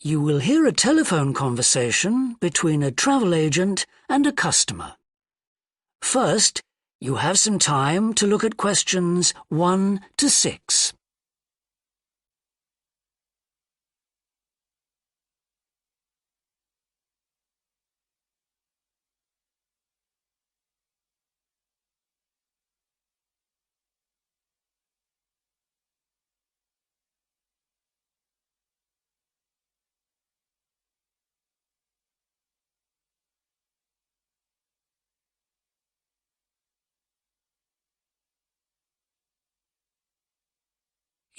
You will hear a telephone conversation between a travel agent and a customer. First, you have some time to look at questions 1 to 6.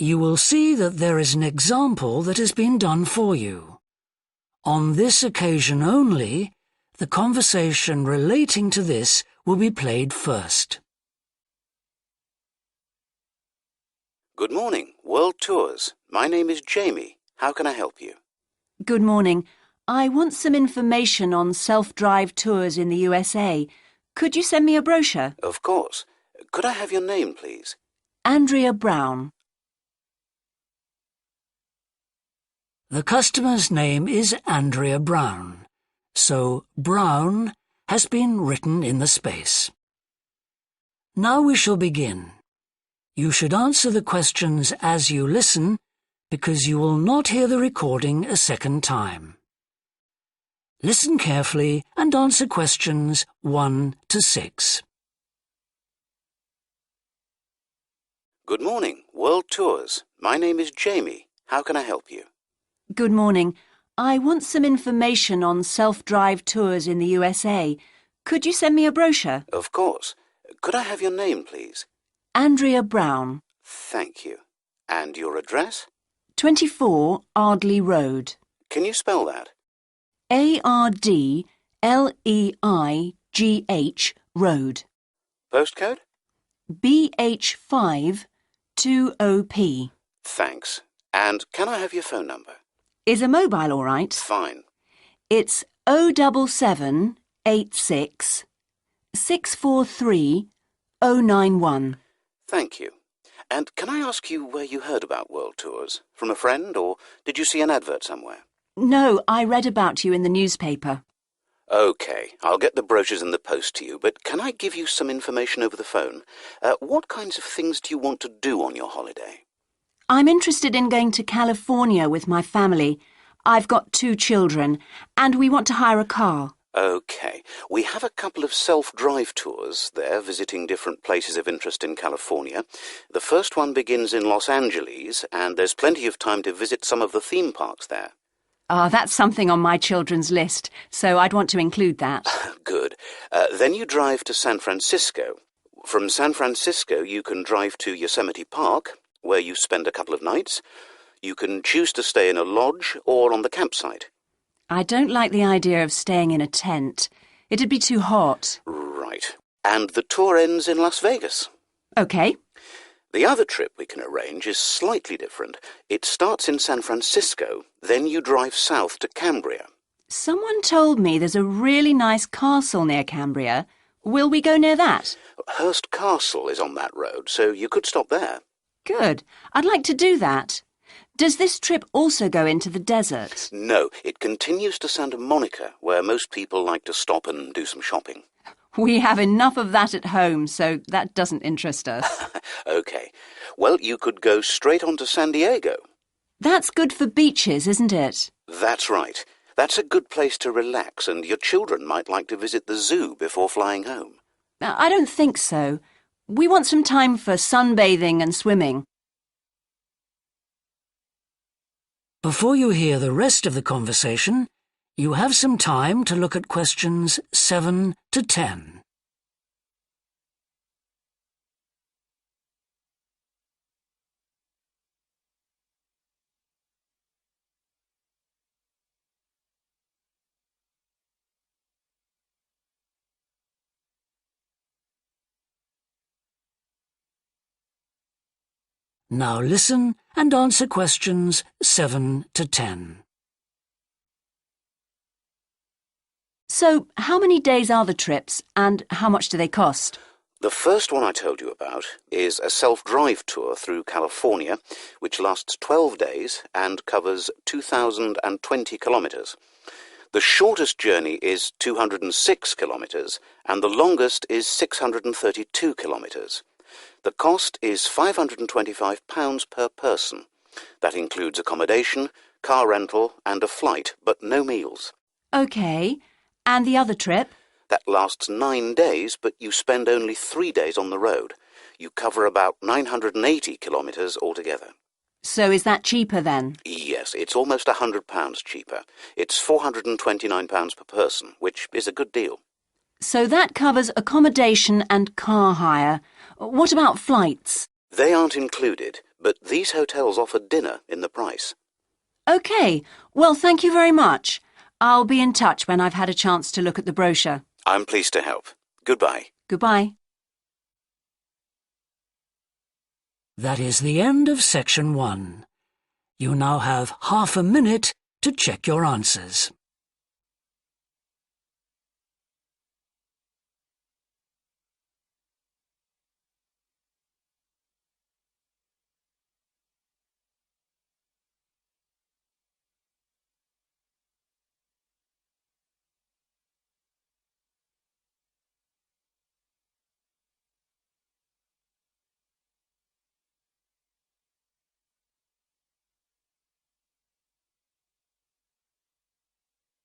You will see that there is an example that has been done for you. On this occasion only, the conversation relating to this will be played first. Good morning, World Tours. My name is Jamie. How can I help you? Good morning. I want some information on self-drive tours in the USA. Could you send me a brochure? Of course. Could I have your name, please? Andrea Brown. The customer's name is Andrea Brown, so Brown has been written in the space. Now we shall begin. You should answer the questions as you listen, because you will not hear the recording a second time. Listen carefully and answer questions 1 to 6. Good morning, World Tours. My name is Jamie. How can I help you? Good morning. I want some information on self-drive tours in the USA. Could you send me a brochure? Of course. Could I have your name, please? Andrea Brown. Thank you. And your address? 24 Ardley Road. Can you spell that? Ardleigh Road. Postcode? BH5 2OP. Thanks. And can I have your phone number? Is a mobile all right? Fine. It's 07786 643 091. Thank you. And can I ask you where you heard about World Tours? From a friend, or did you see an advert somewhere? No, I read about you in the newspaper. OK, I'll get the brochures in the post to you, but can I give you some information over the phone? What kinds of things do you want to do on your holiday? I'm interested in going to California with my family. I've got 2 children, and we want to hire a car. OK, we have a couple of self-drive tours there, visiting different places of interest in California. The first one begins in Los Angeles, and there's plenty of time to visit some of the theme parks there. That's something on my children's list, so I'd want to include that. Good. Then you drive to San Francisco. From San Francisco, you can drive to Yosemite Park, where you spend a couple of nights. You can choose to stay in a lodge or on the campsite. I don't like the idea of staying in a tent. It'd be too hot. Right. And the tour ends in Las Vegas. OK. The other trip we can arrange is slightly different. It starts in San Francisco, then you drive south to Cambria. Someone told me there's a really nice castle near Cambria. Will we go near that? Hearst Castle is on that road, so you could stop there. Good. I'd like to do that. Does this trip also go into the desert? No, it continues to Santa Monica, where most people like to stop and do some shopping. We have enough of that at home, so that doesn't interest us. OK. Well, you could go straight on to San Diego. That's good for beaches, isn't it? That's right. That's a good place to relax, and your children might like to visit the zoo before flying home. I don't think so. We want some time for sunbathing and swimming. Before you hear the rest of the conversation, you have some time to look at questions 7 to 10. Now listen and answer questions 7 to 10. So, how many days are the trips and how much do they cost? The first one I told you about is a self-drive tour through California, which lasts 12 days and covers 2,020 kilometres. The shortest journey is 206 kilometres, and the longest is 632 kilometres. The cost is £525 per person. That includes accommodation, car rental, and a flight, but no meals. OK. And the other trip? That lasts 9 days, but you spend only 3 days on the road. You cover about 980 kilometres altogether. So is that cheaper then? Yes, it's almost £100 cheaper. It's £429 per person, which is a good deal. So that covers accommodation and car hire. What about flights? They aren't included, but these hotels offer dinner in the price. OK. Well, thank you very much. I'll be in touch when I've had a chance to look at the brochure. I'm pleased to help. Goodbye. Goodbye. That is the end of section 1. You now have half a minute to check your answers.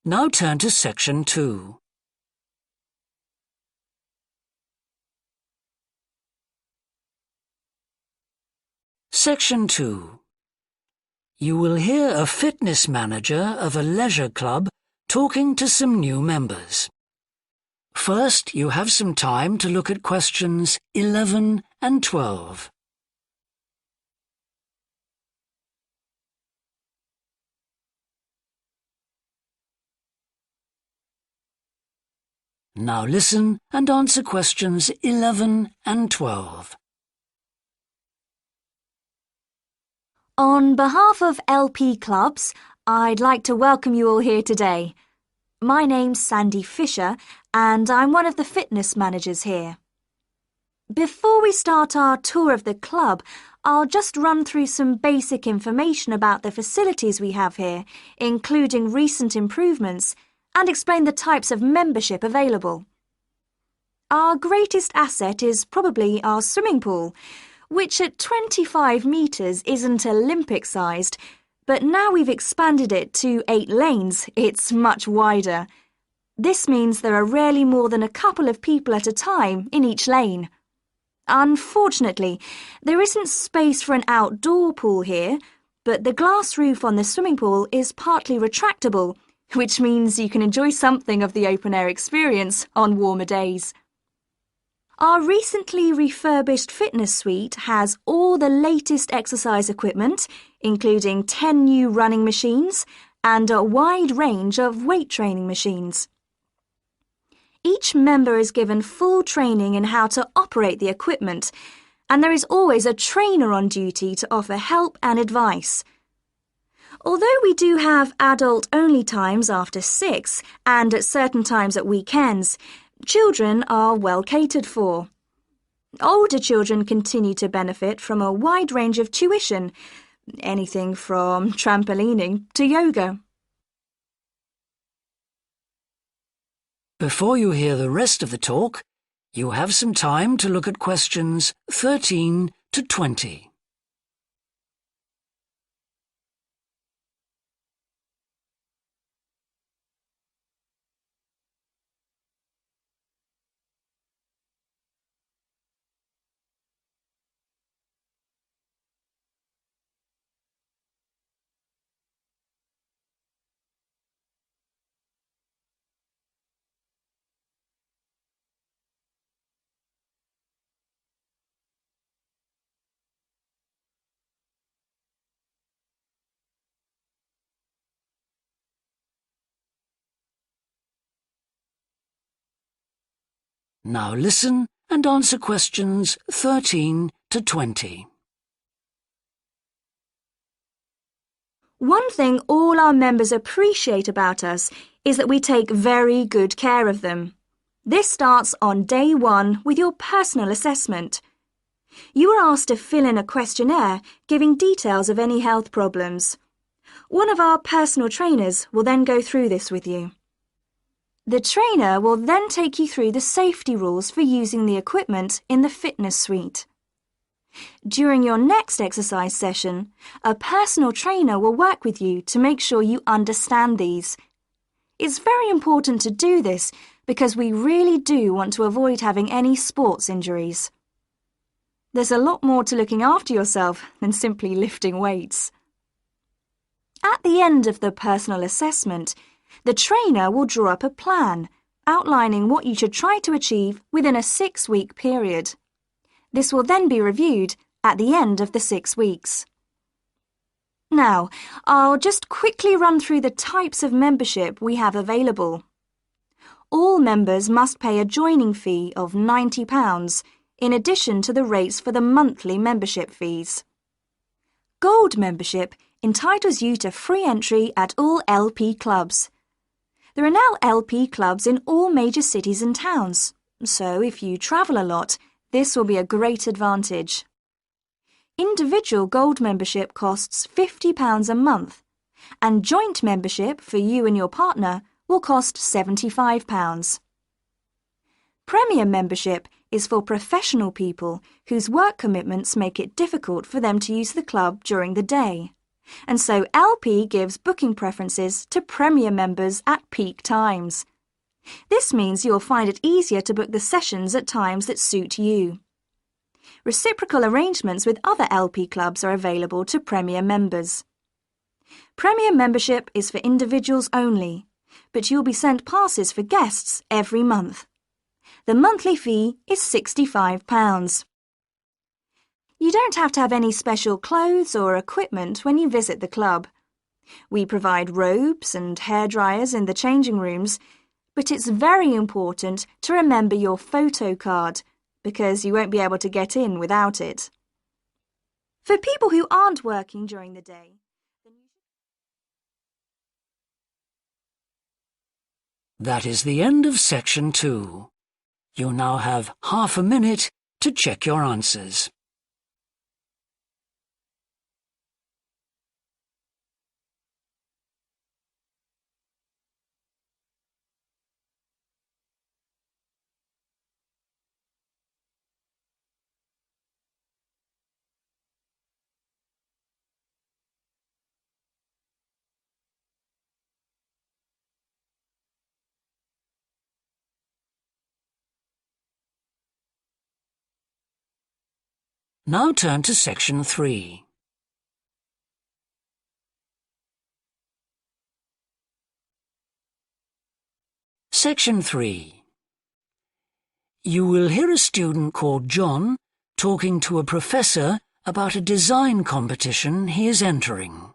Now turn to section 2. Section 2. You will hear a fitness manager of a leisure club talking to some new members. First, you have some time to look at questions 11 and 12. Now listen and answer questions 11 and 12. On behalf of LP Clubs, I'd like to welcome you all here today. My name's Sandy Fisher, and I'm one of the fitness managers here. Before we start our tour of the club, I'll just run through some basic information about the facilities we have here, including recent improvements, and explain the types of membership available. Our greatest asset is probably our swimming pool, which at 25 metres isn't Olympic-sized, but now we've expanded it to 8 lanes, it's much wider. This means there are rarely more than a couple of people at a time in each lane. Unfortunately, there isn't space for an outdoor pool here, but the glass roof on the swimming pool is partly retractable, which means you can enjoy something of the open-air experience on warmer days. Our recently refurbished fitness suite has all the latest exercise equipment, including 10 new running machines and a wide range of weight training machines. Each member is given full training in how to operate the equipment, and there is always a trainer on duty to offer help and advice. Although we do have adult-only times after 6 and at certain times at weekends, children are well catered for. Older children continue to benefit from a wide range of tuition, anything from trampolining to yoga. Before you hear the rest of the talk, you have some time to look at questions 13 to 20. Now listen and answer questions 13 to 20. One thing all our members appreciate about us is that we take very good care of them. This starts on day 1 with your personal assessment. You are asked to fill in a questionnaire giving details of any health problems. One of our personal trainers will then go through this with you. The trainer will then take you through the safety rules for using the equipment in the fitness suite. During your next exercise session, a personal trainer will work with you to make sure you understand these. It's very important to do this because we really do want to avoid having any sports injuries. There's a lot more to looking after yourself than simply lifting weights. At the end of the personal assessment, the trainer will draw up a plan outlining what you should try to achieve within a 6-week period. This will then be reviewed at the end of the 6 weeks. Now, I'll just quickly run through the types of membership we have available. All members must pay a joining fee of £90 in addition to the rates for the monthly membership fees. Gold membership entitles you to free entry at all LP clubs. There are now LP clubs in all major cities and towns, so if you travel a lot, this will be a great advantage. Individual gold membership costs £50 a month, and joint membership for you and your partner will cost £75. Premium membership is for professional people whose work commitments make it difficult for them to use the club during the day, and so LP gives booking preferences to Premier members at peak times. This means you'll find it easier to book the sessions at times that suit you. Reciprocal arrangements with other LP clubs are available to Premier members. Premier membership is for individuals only, but you'll be sent passes for guests every month. The monthly fee is £65. You don't have to have any special clothes or equipment when you visit the club. We provide robes and hairdryers in the changing rooms, but it's very important to remember your photo card because you won't be able to get in without it. For people who aren't working during the day, That is the end of section 2. You now have half a minute to check your answers. Now turn to section 3. Section 3. You will hear a student called John talking to a professor about a design competition he is entering.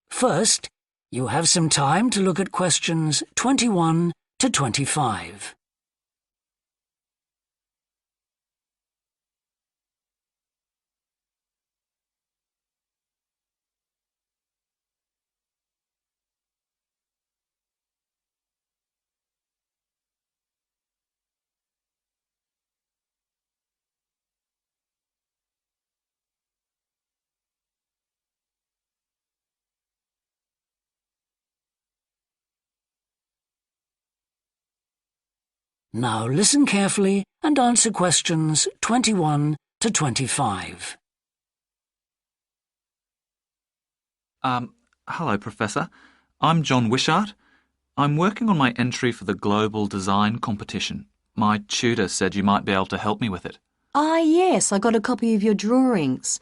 First, you have some time to look at questions 21 to 25. Now listen carefully and answer questions 21 to 25. Hello, Professor. I'm John Wishart. I'm working on my entry for the Global Design Competition. My tutor said you might be able to help me with it. Ah, yes, I got a copy of your drawings.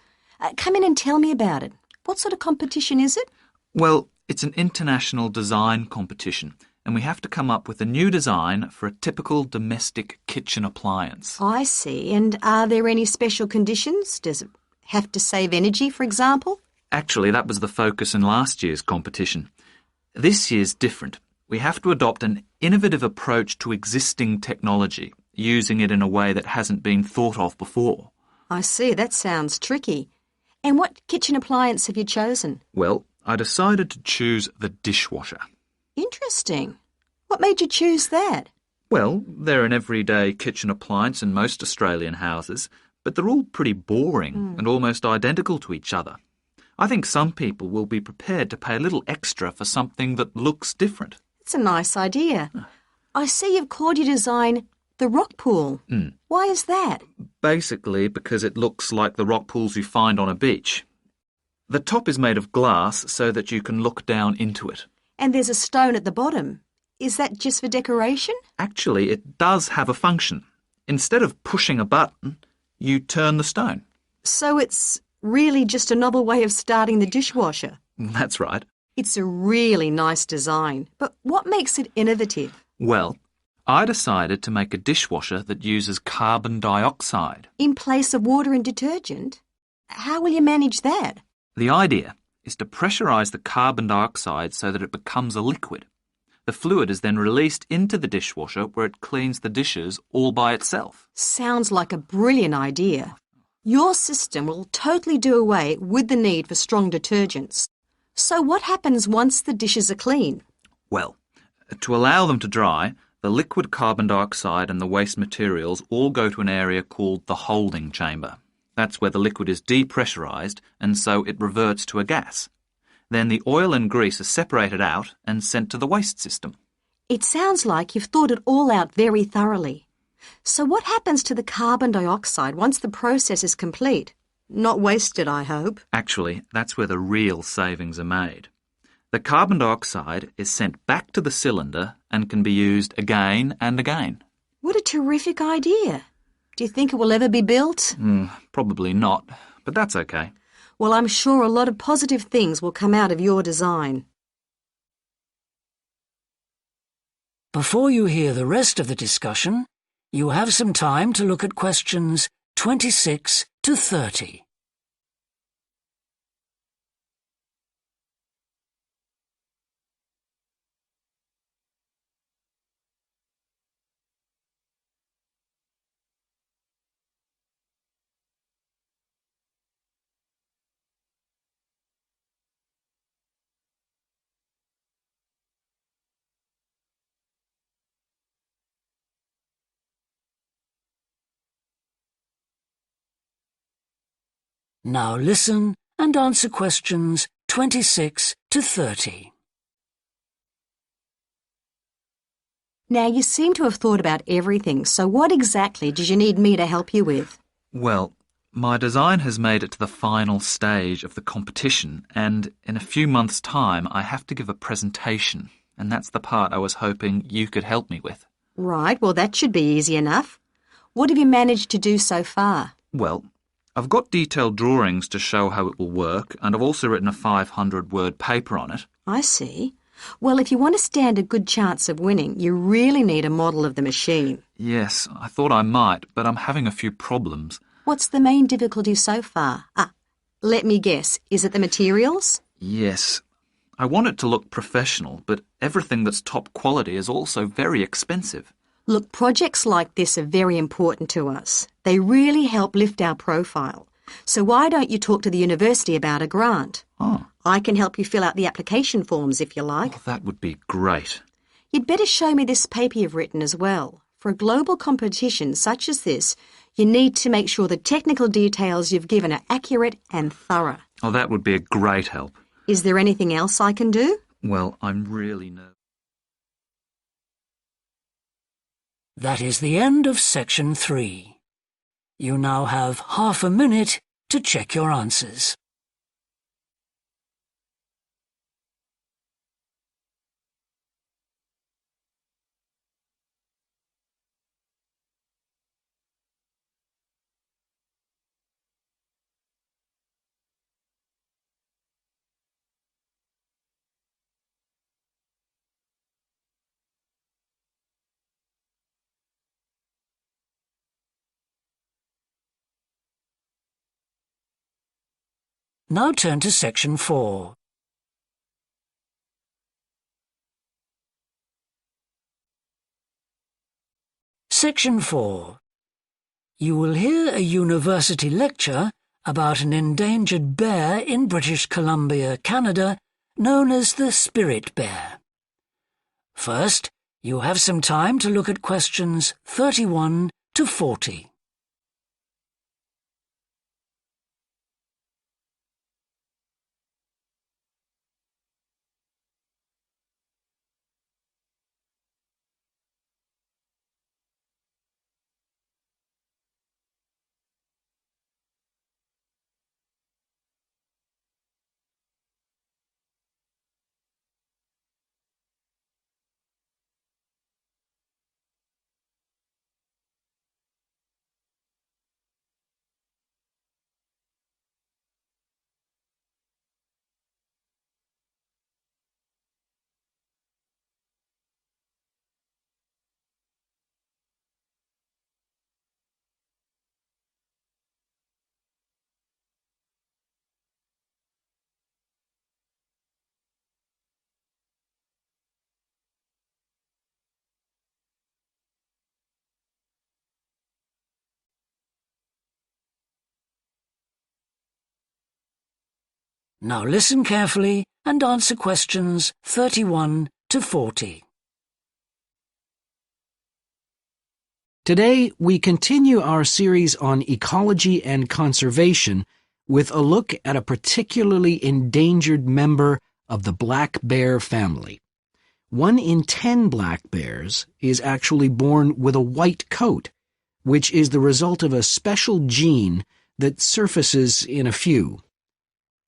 Come in and tell me about it. What sort of competition is it? Well, it's an international design competition, and we have to come up with a new design for a typical domestic kitchen appliance. I see. And are there any special conditions? Does it have to save energy, for example? Actually, that was the focus in last year's competition. This year's different. We have to adopt an innovative approach to existing technology, using it in a way that hasn't been thought of before. I see. That sounds tricky. And what kitchen appliance have you chosen? Well, I decided to choose the dishwasher. Interesting. What made you choose that? Well, they're an everyday kitchen appliance in most Australian houses, but they're all pretty boring and almost identical to each other. I think some people will be prepared to pay a little extra for something that looks different. It's a nice idea. I see you've called your design the rock pool. Why is that? Basically because it looks like the rock pools you find on a beach. The top is made of glass so that you can look down into it. And there's a stone at the bottom. Is that just for decoration? Actually, it does have a function. Instead of pushing a button, you turn the stone. So it's really just a novel way of starting the dishwasher. That's right. It's a really nice design, but what makes it innovative? Well, I decided to make a dishwasher that uses carbon dioxide. In place of water and detergent? How will you manage that? The idea is to pressurise the carbon dioxide so that it becomes a liquid. The fluid is then released into the dishwasher where it cleans the dishes all by itself. Sounds like a brilliant idea. Your system will totally do away with the need for strong detergents. So what happens once the dishes are clean? Well, to allow them to dry, the liquid carbon dioxide and the waste materials all go to an area called the holding chamber. That's where the liquid is depressurised and so it reverts to a gas. Then the oil and grease are separated out and sent to the waste system. It sounds like you've thought it all out very thoroughly. So what happens to the carbon dioxide once the process is complete? Not wasted, I hope. Actually, that's where the real savings are made. The carbon dioxide is sent back to the cylinder and can be used again and again. What a terrific idea. Do you think it will ever be built? Probably not, but that's okay. Well, I'm sure a lot of positive things will come out of your design. Before you hear the rest of the discussion, you have some time to look at questions 26 to 30. Now listen and answer questions 26 to 30. Now, you seem to have thought about everything, so what exactly did you need me to help you with? Well, my design has made it to the final stage of the competition, and in a few months' time I have to give a presentation, and that's the part I was hoping you could help me with. Right, well, that should be easy enough. What have you managed to do so far? Well, I've got detailed drawings to show how it will work, and I've also written a 500-word paper on it. I see. Well, if you want to stand a good chance of winning, you really need a model of the machine. Yes, I thought I might, but I'm having a few problems. What's the main difficulty so far? Let me guess. Is it the materials? Yes. I want it to look professional, but everything that's top quality is also very expensive. Look, projects like this are very important to us. They really help lift our profile. So why don't you talk to the university about a grant? Oh. I can help you fill out the application forms if you like. Oh, that would be great. You'd better show me this paper you've written as well. For a global competition such as this, you need to make sure the technical details you've given are accurate and thorough. Oh, that would be a great help. Is there anything else I can do? Well, I'm really nervous. That is the end of section 3. You now have half a minute to check your answers. Now turn to section 4. Section 4. You will hear a university lecture about an endangered bear in British Columbia, Canada, known as the spirit bear. First, You have some time to look at questions 31 to 40. Now listen carefully and answer questions 31 to 40. Today, we continue our series on ecology and conservation with a look at a particularly endangered member of the black bear family. 1 in 10 black bears is actually born with a white coat, which is the result of a special gene that surfaces in a few.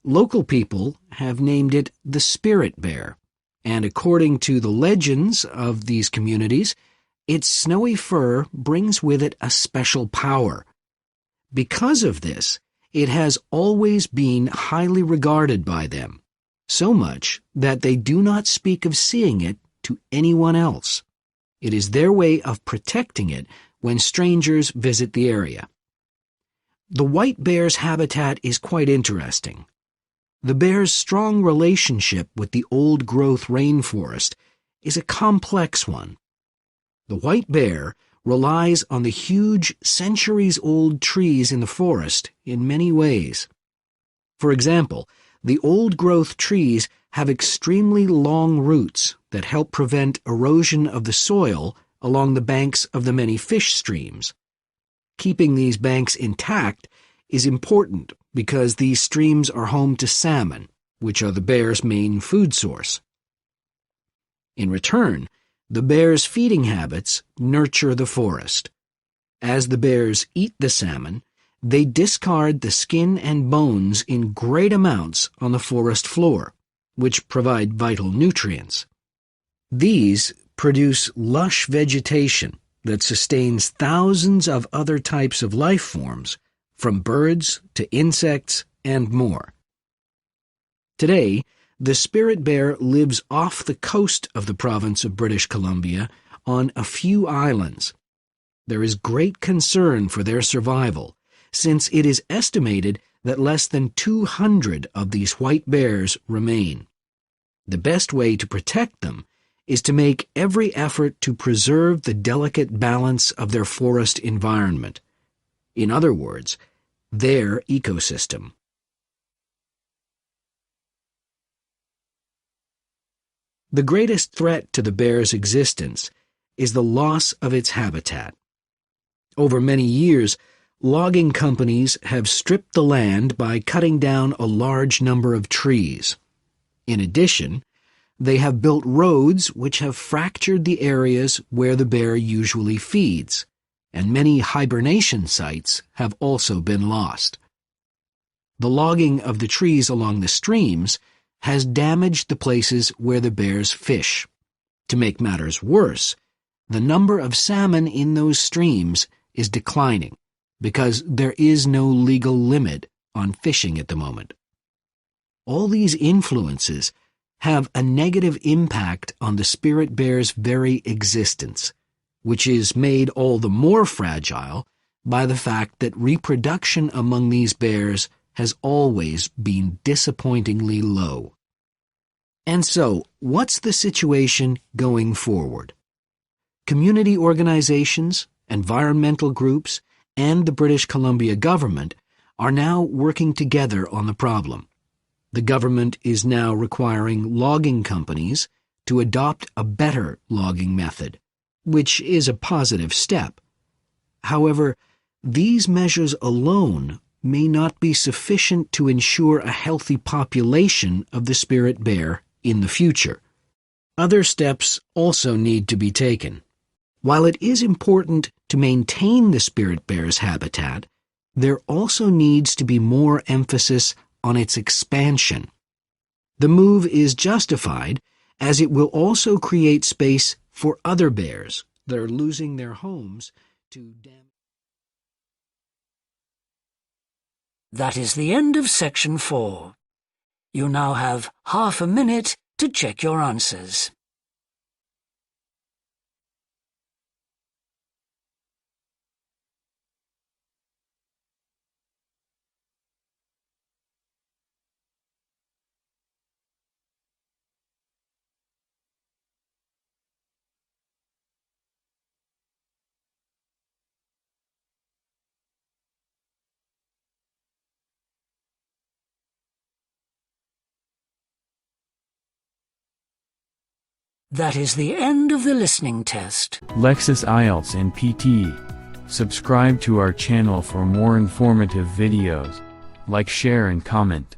Local people have named it the spirit bear, and according to the legends of these communities, its snowy fur brings with it a special power. Because of this, it has always been highly regarded by them, so much that they do not speak of seeing it to anyone else. It is their way of protecting it when strangers visit the area. The white bear's habitat is quite interesting. The bear's strong relationship with the old-growth rainforest is a complex one. The white bear relies on the huge, centuries-old trees in the forest in many ways. For example, the old-growth trees have extremely long roots that help prevent erosion of the soil along the banks of the many fish streams. Keeping these banks intact is important because these streams are home to salmon, which are the bear's main food source. In return, the bear's feeding habits nurture the forest. As the bears eat the salmon, they discard the skin and bones in great amounts on the forest floor, which provide vital nutrients. These produce lush vegetation that sustains thousands of other types of life forms, from birds to insects and more. Today, the spirit bear lives off the coast of the province of British Columbia on a few islands. There is great concern for their survival, since it is estimated that less than 200 of these white bears remain. The best way to protect them is to make every effort to preserve the delicate balance of their forest environment. In other words, their ecosystem. The greatest threat to the bear's existence is the loss of its habitat. Over many years, logging companies have stripped the land by cutting down a large number of trees. In addition, they have built roads which have fractured the areas where the bear usually feeds, and many hibernation sites have also been lost. The logging of the trees along the streams has damaged the places where the bears fish. To make matters worse, the number of salmon in those streams is declining because there is no legal limit on fishing at the moment. All these influences have a negative impact on the spirit bear's very existence, which is made all the more fragile by the fact that reproduction among these bears has always been disappointingly low. And so, what's the situation going forward? Community organizations, environmental groups, and the British Columbia government are now working together on the problem. The government is now requiring logging companies to adopt a better logging method, which is a positive step. However, these measures alone may not be sufficient to ensure a healthy population of the spirit bear in the future. Other steps also need to be taken. While it is important to maintain the spirit bear's habitat, there also needs to be more emphasis on its expansion. The move is justified as it will also create space for other bears that are losing their homes to damage. That is the end of section 4. You now have half a minute to check your answers. That is the end of the listening test. Lexis IELTS and PT. Subscribe to our channel for more informative videos. Like, share and comment.